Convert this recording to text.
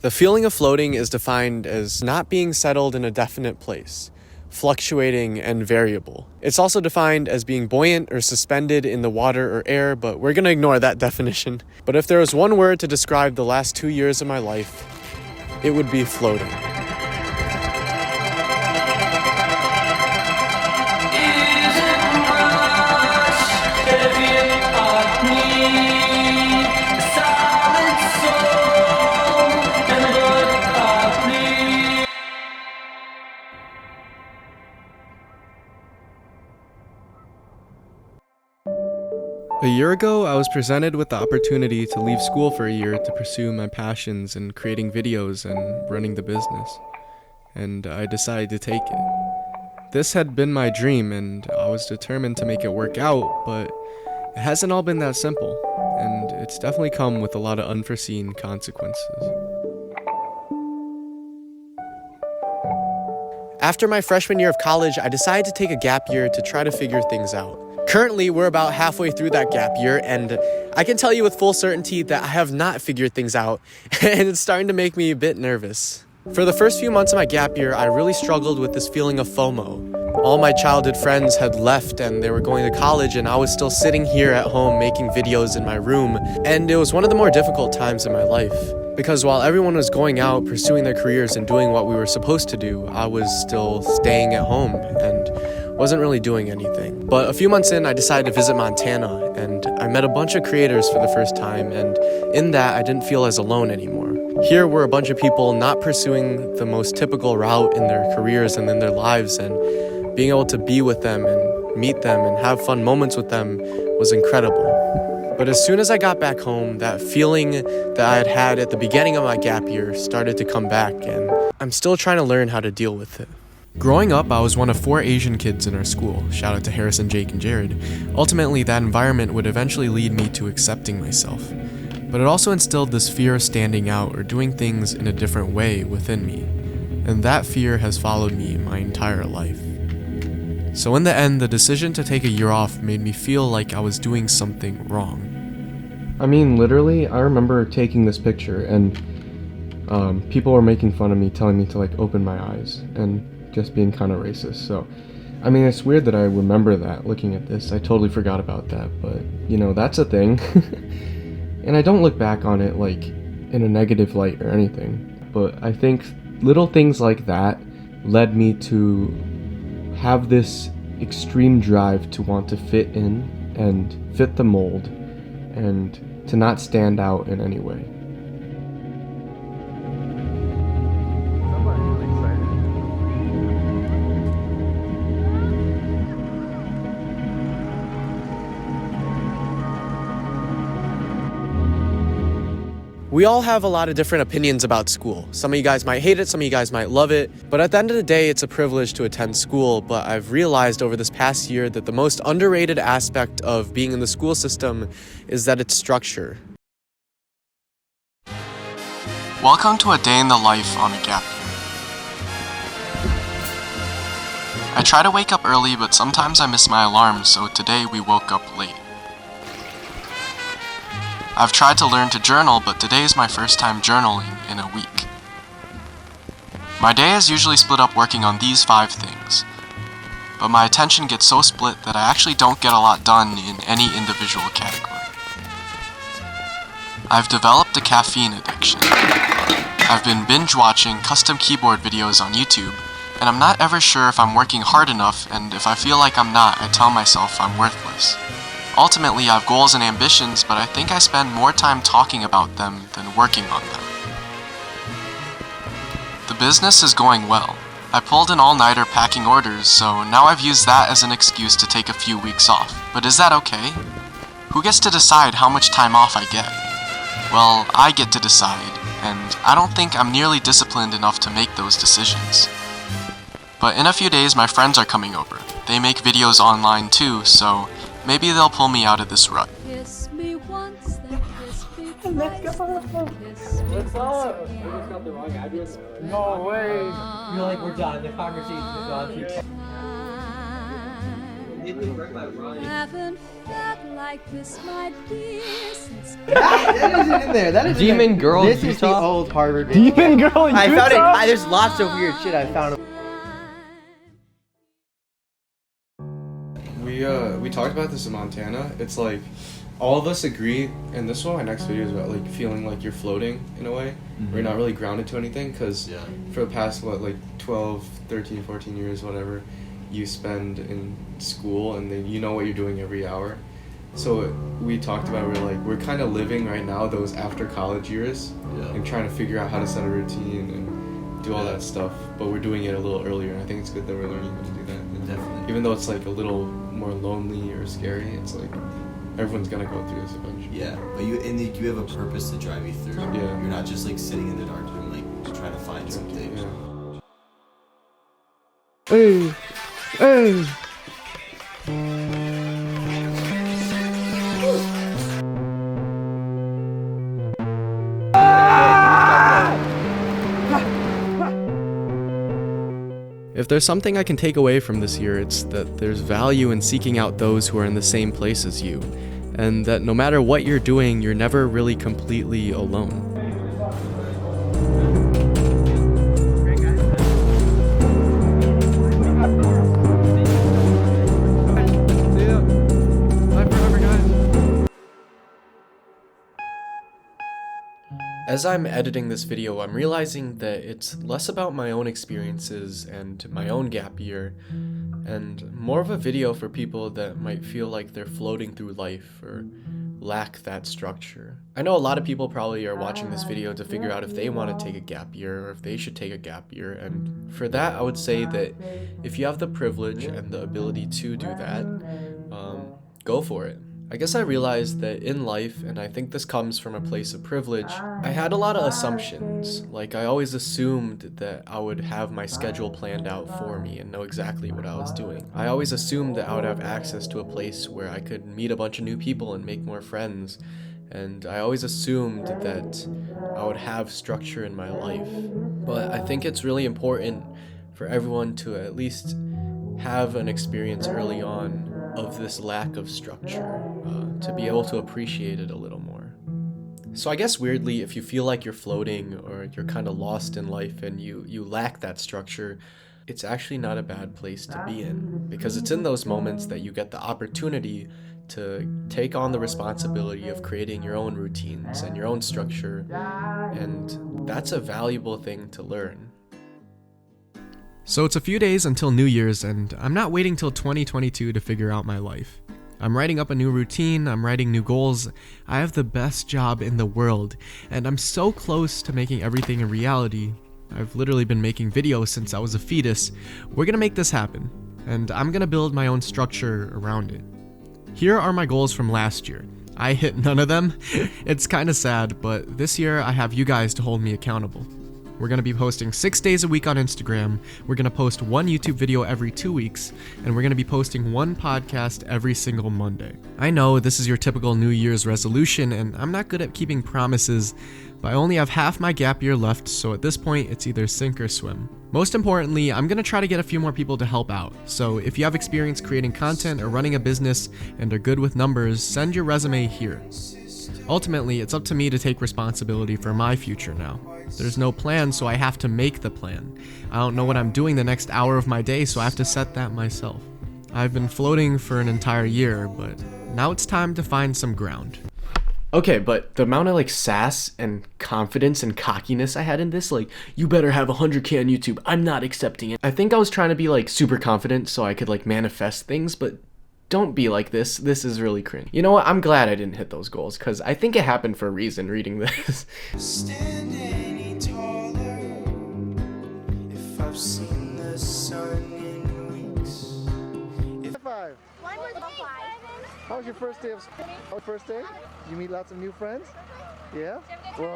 The feeling of floating is defined as not being settled in a definite place, fluctuating and variable. It's also defined as being buoyant or suspended in the water or air, but we're gonna ignore that definition. But if there was one word to describe the last 2 years of my life, it would be floating. A year ago, I was presented with the opportunity to leave school for a year to pursue my passions in creating videos and running the business, and I decided to take it. This had been my dream, and I was determined to make it work out, but it hasn't all been that simple, and it's definitely come with a lot of unforeseen consequences. After my freshman year of college, I decided to take a gap year to try to figure things out. Currently, we're about halfway through that gap year, and I can tell you with full certainty that I have not figured things out, and it's starting to make me a bit nervous. For the first few months of my gap year, I really struggled with this feeling of FOMO. All my childhood friends had left and they were going to college, and I was still sitting here at home making videos in my room, and it was one of the more difficult times in my life. Because while everyone was going out, pursuing their careers and doing what we were supposed to do, I was still staying at home and wasn't really doing anything. But a few months in, I decided to visit Montana, and I met a bunch of creators for the first time, and in that, I didn't feel as alone anymore. Here were a bunch of people not pursuing the most typical route in their careers and in their lives, and being able to be with them and meet them and have fun moments with them was incredible. But as soon as I got back home, that feeling that I had had at the beginning of my gap year started to come back, and I'm still trying to learn how to deal with it. Growing up, I was one of 4 Asian kids in our school. Shout out to Harrison, Jake, and Jared. Ultimately, that environment would eventually lead me to accepting myself. But it also instilled this fear of standing out or doing things in a different way within me. And that fear has followed me my entire life. So in the end, the decision to take a year off made me feel like I was doing something wrong. I mean, literally, I remember taking this picture and people were making fun of me, telling me to open my eyes and just being kind of racist. So, I mean, it's weird that I remember that looking at this. I totally forgot about that, but that's a thing. And I don't look back on it in a negative light or anything, but I think little things like that led me to have this extreme drive to want to fit in and fit the mold and to not stand out in any way. We all have a lot of different opinions about school. Some of you guys might hate it, some of you guys might love it, but at the end of the day, it's a privilege to attend school. But I've realized over this past year that the most underrated aspect of being in the school system is that it's structure. Welcome to a day in the life on a gap year. I try to wake up early, but sometimes I miss my alarm, so today we woke up late. I've tried to learn to journal, but today is my first time journaling in a week. My day is usually split up working on these 5 things, but my attention gets so split that I actually don't get a lot done in any individual category. I've developed a caffeine addiction. I've been binge watching custom keyboard videos on YouTube, and I'm not ever sure if I'm working hard enough, and if I feel like I'm not, I tell myself I'm worthless. Ultimately, I have goals and ambitions, but I think I spend more time talking about them than working on them. The business is going well. I pulled an all-nighter packing orders, so now I've used that as an excuse to take a few weeks off. But is that okay? Who gets to decide how much time off I get? Well, I get to decide, and I don't think I'm nearly disciplined enough to make those decisions. But in a few days, my friends are coming over. They make videos online too, so maybe they'll pull me out of this rut. Kiss me once, then kiss me twice, kiss me What's up? We just got the wrong address. No way. You're like, we're done. The conversation is done. Haven't felt like this, my dear, since That isn't in there. That is Demon Girl This is the Utah? old Harvard. Demon Girl Utah? I found it. There's lots of weird shit I found. We talked about this in Montana. It's like all of us agree, and this is what my next video is about, like feeling like you're floating in a way, where you're not really grounded to anything, because for the past, 12, 13, 14 years, whatever, you spend in school, and then you know what you're doing every hour. So we talked about, we're kind of living right now those after college years, and trying to figure out how to set a routine and do all that stuff, but we're doing it a little earlier, and I think it's good that we're learning how to do that. And Definitely. even though it's like a little more lonely or scary, it's like everyone's gonna go through this eventually. Yeah, but you have a purpose to drive you through. Yeah. You're not just like sitting in the dark and like trying to find something. Yeah. Hey. If there's something I can take away from this year, it's that there's value in seeking out those who are in the same place as you, and that no matter what you're doing, you're never really completely alone. As I'm editing this video, I'm realizing that it's less about my own experiences and my own gap year, and more of a video for people that might feel like they're floating through life or lack that structure. I know a lot of people probably are watching this video to figure out if they want to take a gap year or if they should take a gap year, and for that I would say that if you have the privilege and the ability to do that, go for it. I guess I realized that in life, and I think this comes from a place of privilege, I had a lot of assumptions. Like, I always assumed that I would have my schedule planned out for me and know exactly what I was doing. I always assumed that I would have access to a place where I could meet a bunch of new people and make more friends. And I always assumed that I would have structure in my life. But I think it's really important for everyone to at least have an experience early on of this lack of structure, to be able to appreciate it a little more. So I guess weirdly, if you feel like you're floating or you're kind of lost in life and you lack that structure, it's actually not a bad place to be in, because it's in those moments that you get the opportunity to take on the responsibility of creating your own routines and your own structure, and that's a valuable thing to learn. So it's a few days until New Year's, and I'm not waiting till 2022 to figure out my life. I'm writing up a new routine, I'm writing new goals, I have the best job in the world, and I'm so close to making everything a reality. I've literally been making videos since I was a fetus. We're gonna make this happen, and I'm gonna build my own structure around it. Here are my goals from last year. I hit none of them. It's kinda sad, but this year I have you guys to hold me accountable. We're going to be posting 6 days a week on Instagram, we're going to post one YouTube video every 2 weeks, and we're going to be posting one podcast every single Monday. I know this is your typical New Year's resolution, and I'm not good at keeping promises, but I only have half my gap year left, so at this point it's either sink or swim. Most importantly, I'm going to try to get a few more people to help out, so if you have experience creating content or running a business and are good with numbers, send your resume here. Ultimately, it's up to me to take responsibility for my future now. There's no plan, so I have to make the plan. I don't know what I'm doing the next hour of my day, so I have to set that myself. I've been floating for an entire year, but now it's time to find some ground. Okay, but the amount of sass and confidence and cockiness I had in this, you better have 100K on YouTube, I'm not accepting it. I think I was trying to be super confident so I could manifest things, but don't be like this. This is really cringe. You know what? I'm glad I didn't hit those goals, because I think it happened for a reason reading this. Stand any taller if I've seen the sun in weeks. Five. How was your first day of school? First day? You meet lots of new friends? Yeah? Well,